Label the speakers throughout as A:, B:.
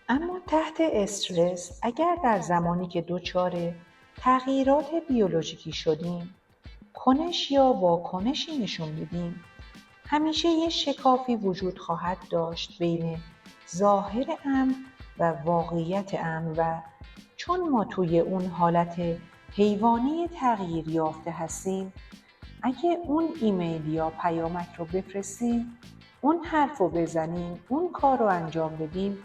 A: اما تحت استرس اگر در زمانی که دچار تغییرات بیولوژیکی شدیم کنش یا واکنشی نشون بدیم، همیشه یه شکافی وجود خواهد داشت بین ظاهر امر و واقعیت امر و چون ما توی اون حالت حیوانی تغییر یافته هستیم، اگه اون ایمیل یا پیامک رو بفرستیم، اون حرف رو بزنیم، اون کار رو انجام بدیم،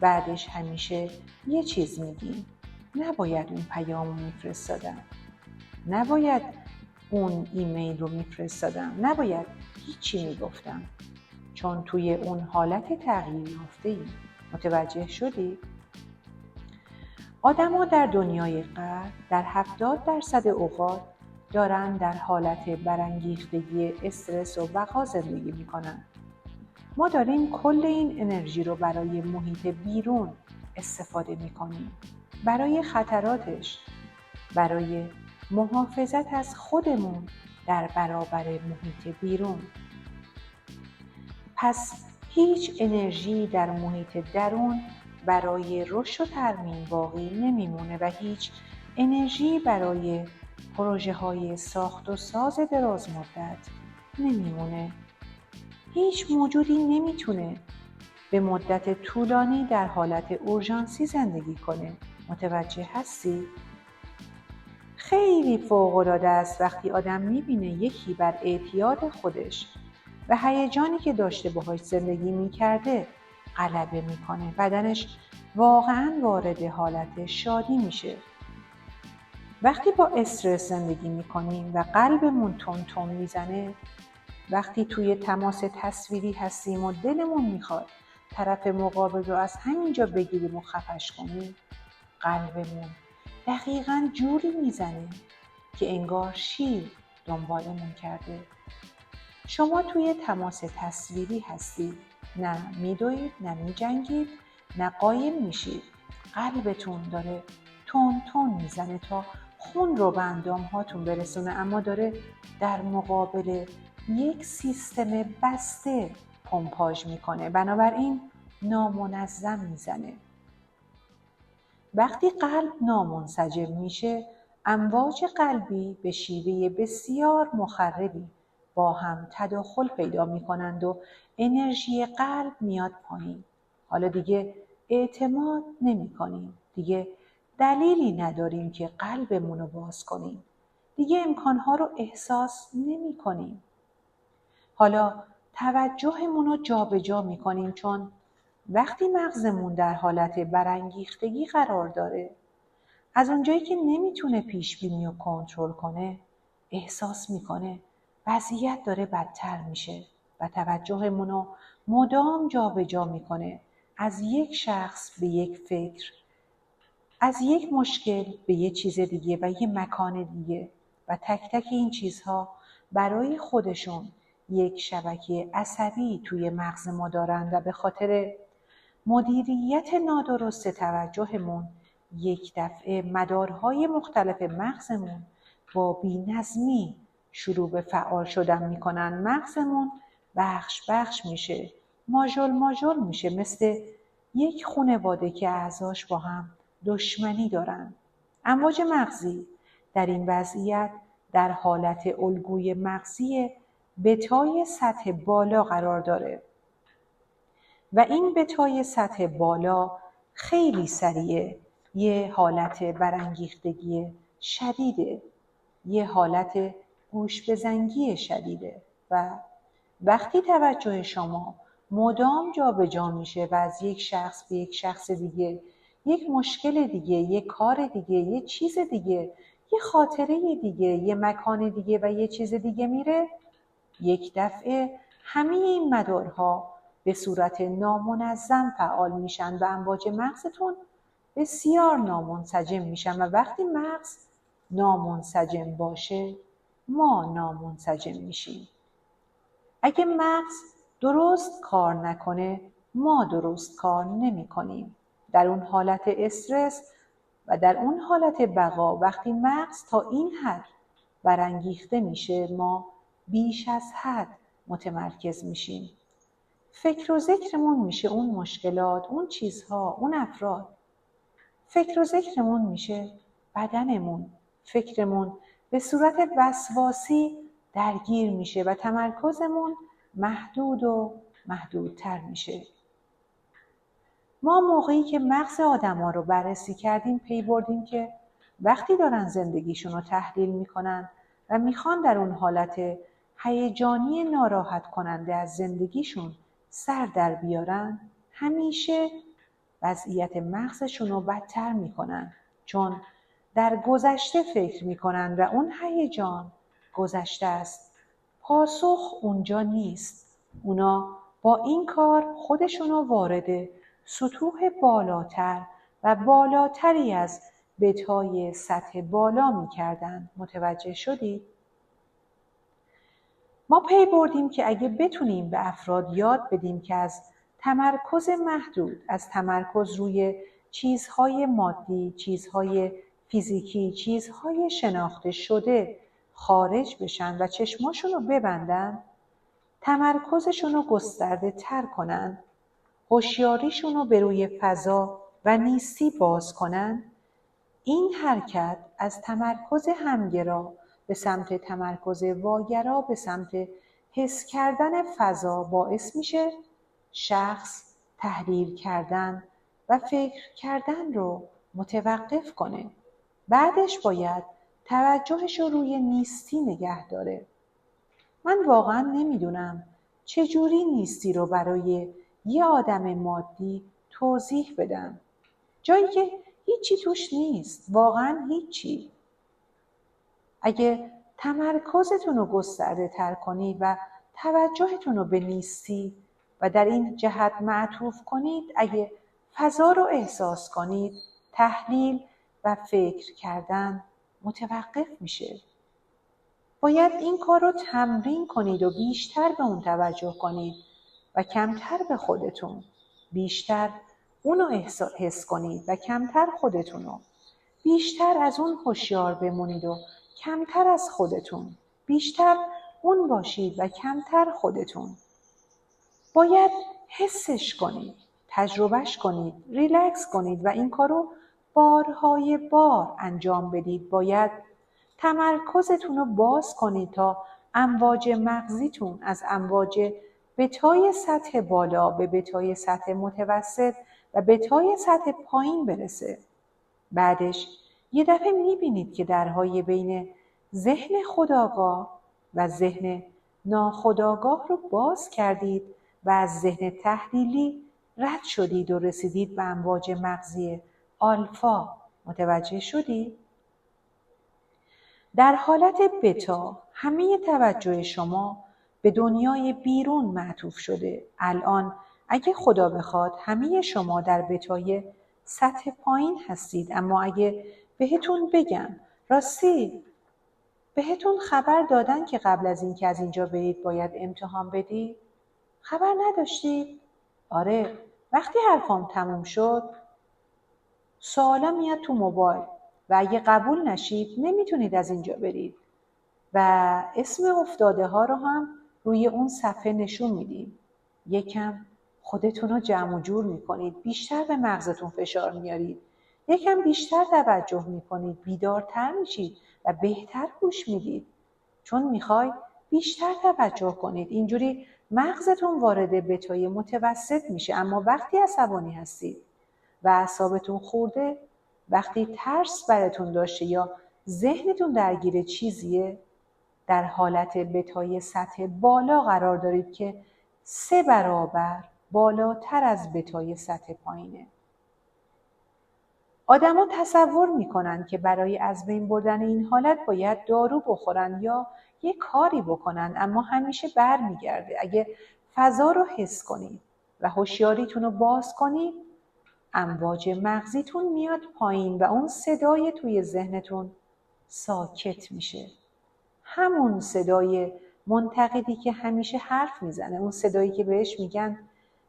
A: بعدش همیشه یه چیز میگیم: نباید اون پیام رو میفرستادم، نباید اون ایمیل رو میفرستادم، نباید هیچی میگفتم، چون توی اون حالت تغییر یافته ایم. متوجه شدی؟ آدم‌ها در دنیای غرب در 70% اوقات دارن در حالت برانگیختگی، استرس و بقا زندگی میکنن. ما داریم کل این انرژی رو برای محیط بیرون استفاده میکنیم، برای خطراتش، برای محافظت از خودمون در برابر محیط بیرون. پس هیچ انرژی در محیط درون برای رشد و ترمیم باقی نمیمونه و هیچ انرژی برای پروژه های ساخت و ساز دراز مدت نمیمونه. هیچ موجودی نمیتونه به مدت طولانی در حالت اورژانسی زندگی کنه. متوجه هستی؟ خیلی فوق‌العاده است وقتی آدم میبینه یکی بر اعتیاد خودش و هیجانی که داشته باهاش زندگی میکرده غلبه میکنه. بدنش واقعاً وارد حالت شادی میشه. وقتی با استرس زندگی میکنیم و قلبمون تون تون میزنه، وقتی توی تماس تصویری هستیم و دلمون میخواد طرف مقابل رو از همینجا بگیریم و خفش کنیم، قلبمون دقیقاً جوری میزنه که انگار شیر دنبالمون کرده. شما توی تماس تصویری هستید، نه میدوید، نه میجنگید، نه قایم میشید. قلبتون داره تون تون میزنه تا خون رو به اندام هاتون برسونه، اما داره در مقابل یک سیستم بسته پمپاژ میکنه، بنابراین نامنظم میزنه. وقتی قلب نامنسجم میشه، امواج قلبی به شیوه بسیار مخربی با هم تداخل پیدا میکنند و انرژی قلب میاد پایین. حالا دیگه اعتماد نمی کنیم، دیگه دلیلی نداریم که قلبمون رو باز کنیم، دیگه امکانها رو احساس نمی کنیم. حالا توجهمون رو جا به جا می کنیم، چون وقتی مغزمون در حالت برانگیختگی قرار داره، از اونجایی که نمیتونه پیش بینی و کنترل کنه، احساس میکنه وضعیت داره بدتر میشه و توجهمون رو مدام جا به جا میکنه، از یک شخص به یک فکر، از یک مشکل به یک چیز دیگه و یک مکان دیگه، و تک تک این چیزها برای خودشون یک شبکه عصبی توی مغز ما دارن و به خاطر مدیریت نادرست توجهمون یک دفعه مدارهای مختلف مغزمون با بی‌نظمی شروع به فعال شدن میکنن. مغزمون بخش بخش میشه، ماژول ماژول میشه، مثل یک خانواده که اعضاش با هم دشمنی دارن. امواج مغزی در این وضعیت در حالت الگوی مغزی بتای سطح بالا قرار داره و این بتای سطح بالا خیلی سریعه، یه حالت برانگیختگی شدیده، یه حالت گوش بزنگی شدیده و وقتی توجه شما مدام جا به جا میشه و از یک شخص به یک شخص دیگه، یک مشکل دیگه، یک کار دیگه، یک چیز دیگه، یه خاطره دیگه، یه مکان دیگه و یه چیز دیگه میره، یک دفعه همه این مدارها به صورت نامنظم فعال میشن و امواج مغزتون بسیار نامنسجم میشن و وقتی مغز نامنسجم باشه ما نامنسجم میشیم. اگه مغز درست کار نکنه ما درست کار نمی کنیم. در اون حالت استرس و در اون حالت بقا، وقتی مغز تا این حد برانگیخته میشه ما بیش از حد متمرکز میشیم. فکر و ذکرمون میشه اون مشکلات، اون چیزها، اون افراد. فکر و ذکرمون میشه بدنمون. فکرمون به صورت وسواسی درگیر میشه و تمرکزمون محدود و محدودتر میشه. ما موقعی که مغز آدما رو بررسی کردیم پی بردیم که وقتی دارن زندگیشون رو تحلیل میکنن و میخوان در اون حالت هیجانی ناراحت کننده از زندگیشون سر در بیارن، همیشه وضعیت مغزشون رو بدتر میکنن، چون در گذشته فکر میکنن و اون هیجان گذشته است. پاسخ اونجا نیست. اونا با این کار خودشونو وارد سطوح بالاتر و بالاتری از بتای سطح بالا میکردن. متوجه شدید؟ ما پی بردیم که اگه بتونیم به افراد یاد بدیم که از تمرکز محدود، از تمرکز روی چیزهای مادی، چیزهای فیزیکی، چیزهای شناخته شده خارج بشن و چشماشون رو ببندن، تمرکزشون رو گسترده تر کنن، هوشیاریشون رو به روی فضا و نیستی باز کنن، این حرکت از تمرکز همگرا به سمت تمرکز واگرا به سمت حس کردن فضا باعث میشه شخص تحلیل کردن و فکر کردن رو متوقف کنه. بعدش باید توجهش رو روی نیستی نگه داره. من واقعا نمیدونم چجوری نیستی رو برای یه آدم مادی توضیح بدم، جایی که هیچی توش نیست، واقعا هیچی. اگه تمرکزتون رو گسترده تر کنید و توجهتون رو به نیستی و در این جهت معطوف کنید، اگه فضا رو احساس کنید، تحلیل و فکر کردن متوقف میشه. باید این کار رو تمرین کنید و بیشتر به اون توجه کنید و کمتر به خودتون. بیشتر اونو حس کنید و کمتر خودتونو. بیشتر از اون هوشیار بمونید و کمتر از خودتون. بیشتر اون باشید و کمتر خودتون. باید حسش کنید، تجربهش کنید، ریلکس کنید و این کارو بارهای بار انجام بدید. باید تمرکزتون رو باز کنید تا امواج مغزیتون از امواج بتای سطح بالا به بتای سطح متوسط و بتای سطح پایین برسه. بعدش یه دفعه میبینید که درهای بین ذهن خودآگاه و ذهن ناخودآگاه رو باز کردید و از ذهن تحلیلی رد شدید و رسیدید به امواج مغزی آلفا. متوجه شدید؟ در حالت بتا همه توجه شما به دنیای بیرون معطوف شده. الان اگه خدا بخواد همه شما در بتای سطح پایین هستید، اما اگه بهتون بگم راستی بهتون خبر دادن که قبل از اینکه از اینجا برید باید امتحان بدید؟ خبر نداشتید؟ آره، وقتی حرفام تموم شد سوالا میاد تو موبایل و اگه قبول نشید نمیتونید از اینجا برید و اسم افتاده ها رو هم روی اون صفحه نشون میدیم. یکم خودتون رو جمع و جور میکنید، بیشتر به مغزتون فشار میارید، یکم بیشتر توجه میکنید، بیدارتر میشید و بهتر گوش میدید، چون میخواید بیشتر توجه کنید. اینجوری مغزتون وارد بتای متوسط میشه. اما وقتی عصبانی هستید و اعصابتون خورده، وقتی ترس براتون داشته یا ذهنتون درگیر چیزیه، در حالت بتای سطح بالا قرار دارید که 3 برابر بالاتر از بتای سطح پایینه. آدما تصور میکنن که برای از بین بردن این حالت باید دارو بخورن یا یه کاری بکنن، اما همیشه برمیگرده. اگه فضا رو حس کنید و هوشیاریتون رو باز کنید، امواج مغزیتون میاد پایین و اون صدای توی ذهنتون ساکت میشه. همون صدای منتقدی که همیشه حرف میزنه، اون صدایی که بهش میگن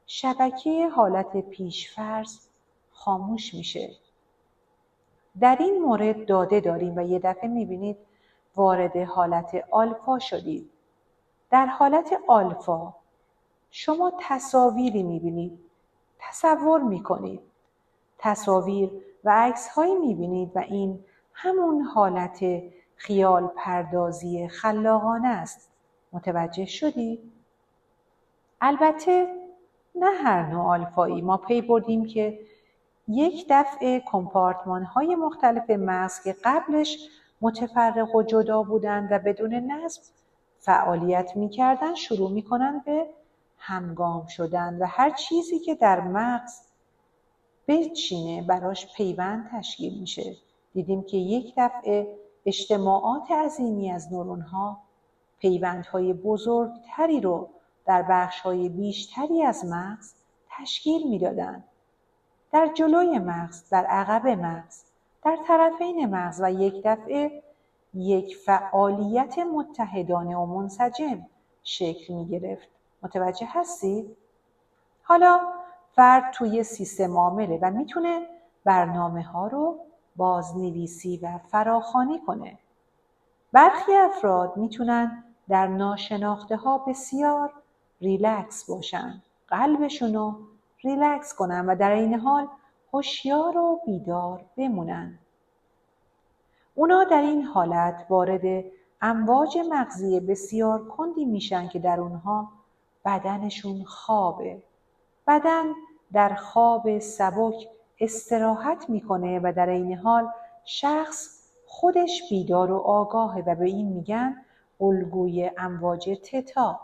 A: شبکه حالت پیشفرض، خاموش میشه. در این مورد داده داریم و یه دفعه میبینید وارد حالت آلفا شدید. در حالت آلفا شما تصاویری میبینید، تصور میکنید، تصاویر و عکس‌هایی میبینید و این همون حالت خیال پردازی خلاقانه است. متوجه شدی؟ البته نه هر نوع آلفایی. ما پی بردیم که یک دفعه کمپارتمان‌های مختلف مغز که قبلش متفرق و جدا بودند و بدون نظم فعالیت می‌کردند شروع می‌کنند به همگام شدن و هر چیزی که در مغز بچینه براش پیوند تشکیل میشه. دیدیم که یک دفعه اجتماعات عظیمی از نورون‌ها پیوندهای بزرگتری رو در بخش‌های بیشتری از مغز تشکیل میدادند. در جلوی مغز، در عقب مغز، در طرفین مغز و یک دفعه یک فعالیت متحدانه و منسجم شکل می گرفت. متوجه هستید؟ حالا فرد توی سیستم عامله و میتونه برنامه ها رو بازنویسی و فراخوانی کنه. برخی افراد میتونن در ناشناخته ها بسیار ریلکس باشن، قلبشون رو ریلکس کنن و در این حال هوشیار و بیدار بمونن. اونا در این حالت وارد امواج مغزی بسیار کندی میشن که در اونها بدنشون خوابه. بدن در خواب سبک استراحت میکنه و در این حال شخص خودش بیدار و آگاهه و به این میگن الگوی امواج تتا.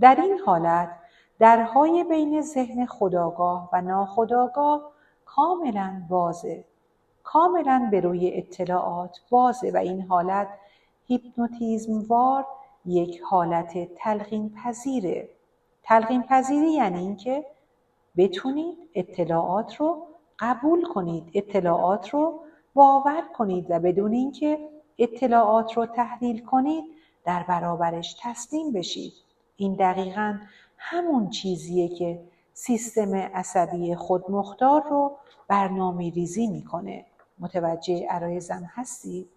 A: در این حالت درهای بین ذهن خودآگاه و ناخودآگاه کاملا بازه، کاملا به روی اطلاعات بازه و این حالت هیپنوتیزم وار یک حالت تلقین پذیره. تلقین پذیری یعنی اینکه بتونید اطلاعات رو قبول کنید، اطلاعات رو باور کنید و بدون اینکه اطلاعات رو تحلیل کنید در برابرش تسلیم بشید. این دقیقاً همون چیزیه که سیستم عصبی خودمختار رو برنامه‌ریزی میکنه. متوجه عرایزم هستید؟